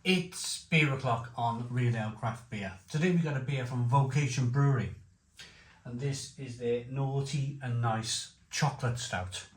It's beer o'clock on Real Ale Craft Beer. Today we got a beer from Vocation Brewery, and this is their Naughty and Nice Chocolate Stout.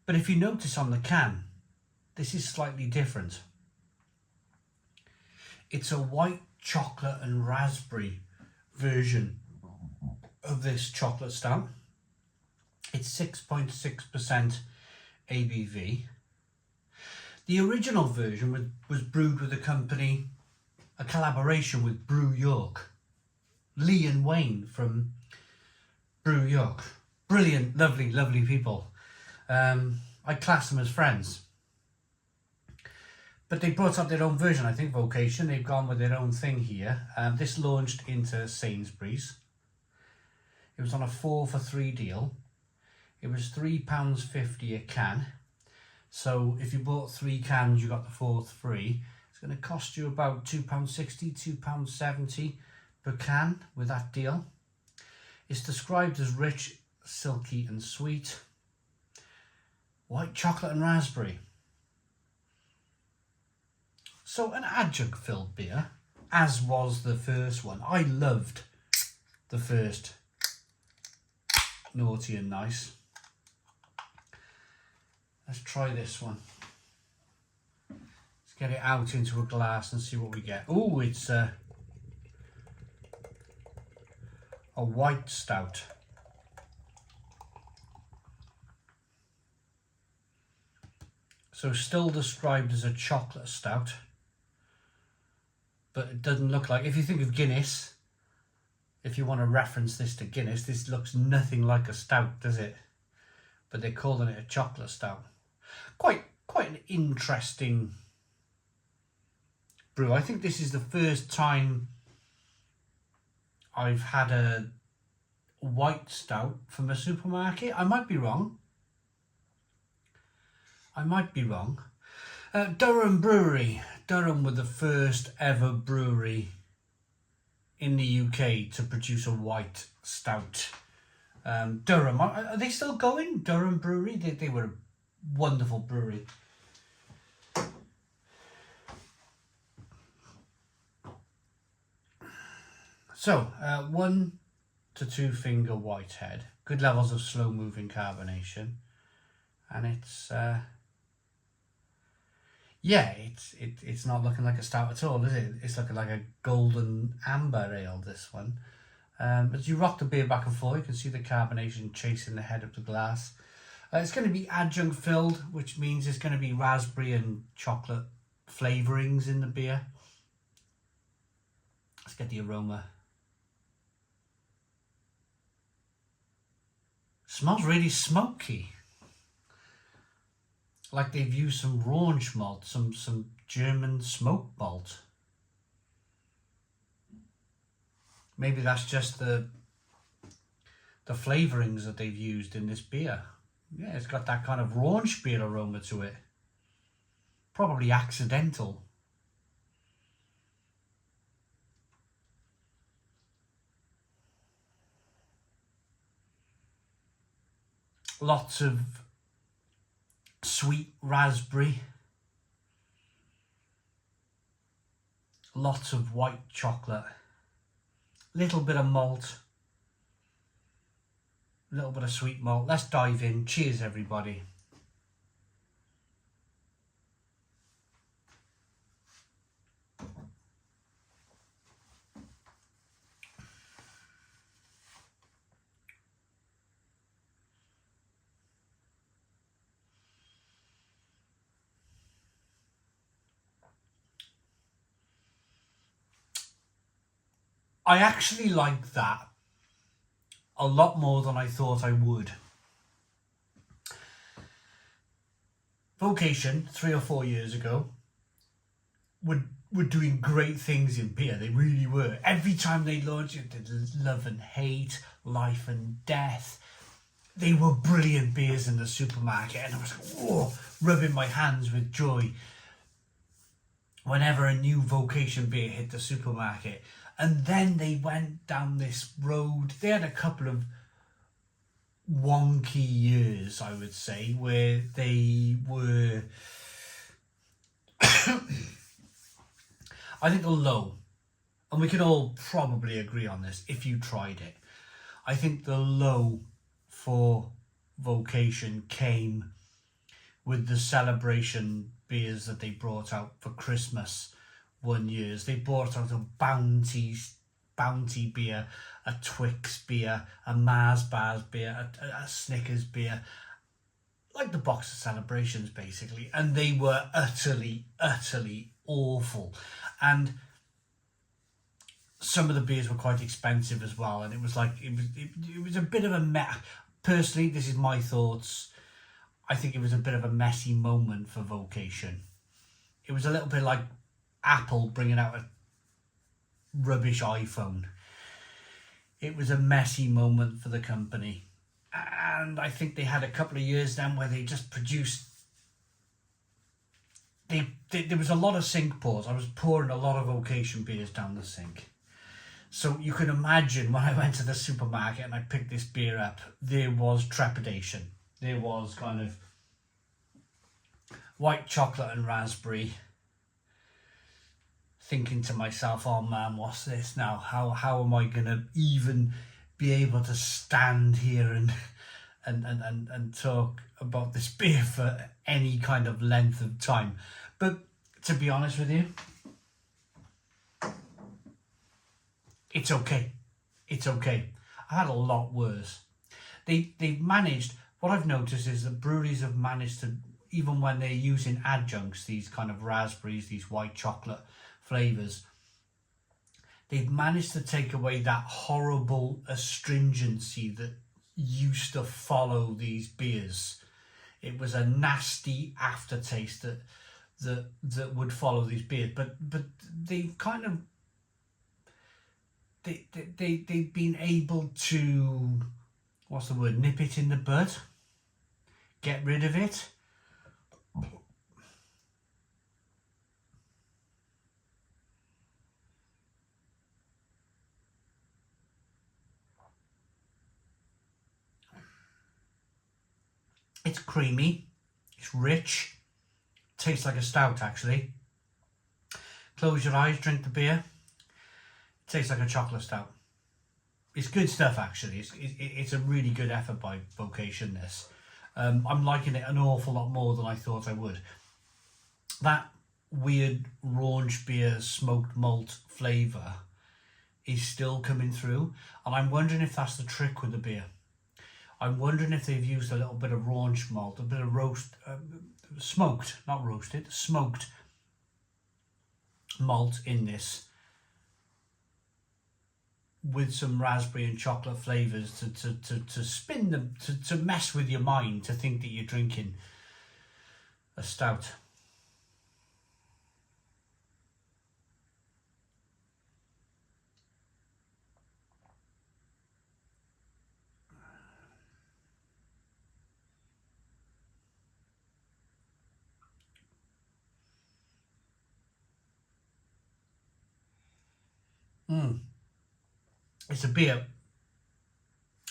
But if you notice on the can, this is slightly different. It's a white chocolate and raspberry version of this chocolate stout. It's 6.6% ABV. The original version was brewed with a collaboration with Brew York. Lee and Wayne from Brew York. Brilliant, lovely people. I class them as friends. But they brought up their own version, I think, Vocation. They've gone with their own thing here. This launched into Sainsbury's. It was on a 4 for 3 deal. It was £3.50 a can. So if you bought 3 cans, you got the fourth free. It's going to cost you about £2.60, £2.70 per can with that deal. It's described as rich, silky and sweet. White chocolate and raspberry. So an adjunct filled beer, as was the first one. I loved the first Naughty and Nice. Let's try this one. Let's get it out into a glass and see what we get. Oh, it's a white stout. So still described as a chocolate stout, but it doesn't look like, if you think of Guinness, if you want to reference this to Guinness, this looks nothing like a stout, does it? But they're calling it a chocolate stout. Quite an interesting brew. I think this is the first time I've had a white stout from a supermarket. I might be wrong. Durham Brewery. Durham were the first ever brewery in the UK to produce a white stout. Durham, are they still going? Durham Brewery? They were a wonderful brewery. So, 1 to 2 finger whitehead. Good levels of slow moving carbonation. And it's it's not looking like a stout at all, is it? It's looking like a golden amber ale, this one. As you rock the beer back and forth, you can see the carbonation chasing the head of the glass. It's going to be adjunct filled, which means it's going to be raspberry and chocolate flavourings in the beer. Let's get the aroma. Smells really smoky. Like they've used some Raunch malt, some German smoke malt. Maybe that's just the flavourings that they've used in this beer. Yeah, it's got that kind of Raunch beer aroma to it. Probably accidental. Lots of sweet raspberry. Lots of white chocolate. Little bit of malt. A little bit of sweet malt. Let's dive in. Cheers, everybody. I actually like that a lot more than I thought I would. Vocation, 3 or 4 years ago, were doing great things in beer. They really were. Every time they launched it, did Love and Hate, Life and Death. They were brilliant beers in the supermarket, and I was like, whoa, rubbing my hands with joy whenever a new Vocation beer hit the supermarket. And then they went down this road. They had a couple of wonky years, I would say, where they were I think the low, and we can all probably agree on this if you tried it, I think the low for Vocation came with the celebration beers that they brought out for Christmas one year. They brought out a Bounty beer, a Twix beer, a Mars Bars beer, a Snickers beer, like the box of celebrations basically, and they were utterly awful. And some of the beers were quite expensive as well, and it was like it was a bit of a mess. Personally, this is my thoughts. I think it was a bit of a messy moment for Vocation. It was a little bit like Apple bringing out a rubbish iPhone. It was a messy moment for the company. And I think they had a couple of years then where they just produced... There was a lot of sink pours. I was pouring a lot of Vocation beers down the sink. So you can imagine when I went to the supermarket and I picked this beer up, there was trepidation. There was kind of white chocolate and raspberry. Thinking to myself, oh man, what's this now? How am I going to even be able to stand here and talk about this beer for any kind of length of time? But to be honest with you, it's okay. It's okay. I had a lot worse. They've managed, what I've noticed is that breweries have managed to, even when they're using adjuncts, these kind of raspberries, these white chocolate flavours, they've managed to take away that horrible astringency that used to follow these beers. It was a nasty aftertaste that would follow these beers, but they've kind of they've been able to, what's the word, nip it in the bud, get rid of it. It's creamy, it's rich, tastes like a stout actually. Close your eyes, drink the beer. It tastes like a chocolate stout. It's good stuff actually. It's a really good effort by Vocation, this. I'm liking it an awful lot more than I thought I would. That weird raunch beer smoked malt flavour is still coming through, and I'm wondering if that's the trick with the beer. I'm wondering if they've used a little bit of raunch malt, a bit of smoked, not roasted, smoked malt in this, with some raspberry and chocolate flavours to spin them, to mess with your mind, to think that you're drinking a stout. It's a beer.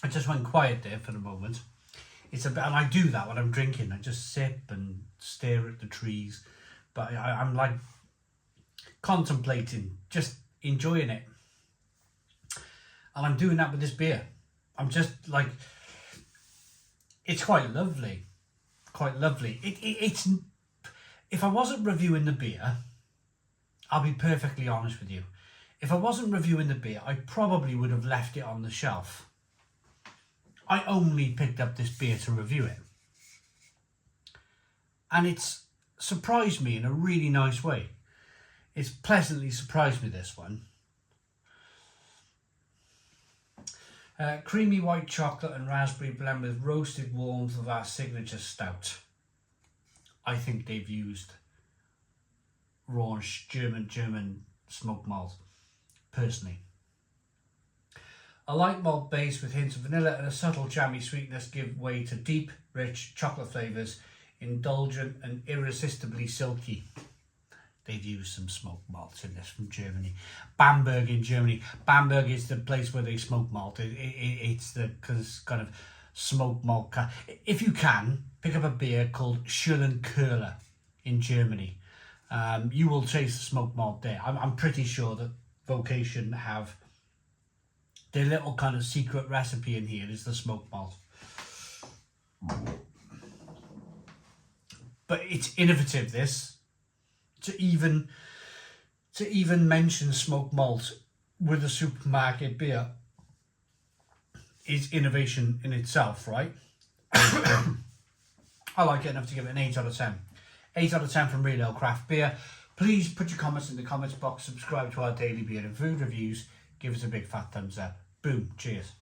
I just went quiet there for the moment. It's a bit, and I do that when I'm drinking. I just sip and stare at the trees, but I'm like contemplating, just enjoying it. And I'm doing that with this beer. I'm just like, it's quite lovely, quite lovely. It's, if I wasn't reviewing the beer, I'll be perfectly honest with you. If I wasn't reviewing the beer, I probably would have left it on the shelf. I only picked up this beer to review it. And it's surprised me in a really nice way. It's pleasantly surprised me, this one. Creamy white chocolate and raspberry blend with roasted warmth of our signature stout. I think they've used raunch German smoked malt. Personally, a light malt base with hints of vanilla and a subtle jammy sweetness give way to deep, rich chocolate flavours, indulgent and irresistibly silky. They've used some smoked malts in this from Germany. Bamberg in Germany. Bamberg is the place where they smoke malt. It's the kind of smoked malt. If you can, pick up a beer called Schullenkörler in Germany. You will taste the smoked malt there. I'm pretty sure that Vocation have their little kind of secret recipe in here is the smoked malt. But it's innovative, this, to even mention smoked malt with a supermarket beer is innovation in itself, right? I like it enough to give it an 8 out of 10. 8 out of 10 from Real Ale Craft Beer. Please put your comments in the comments box, subscribe to our daily beer and food reviews, give us a big fat thumbs up. Boom, cheers.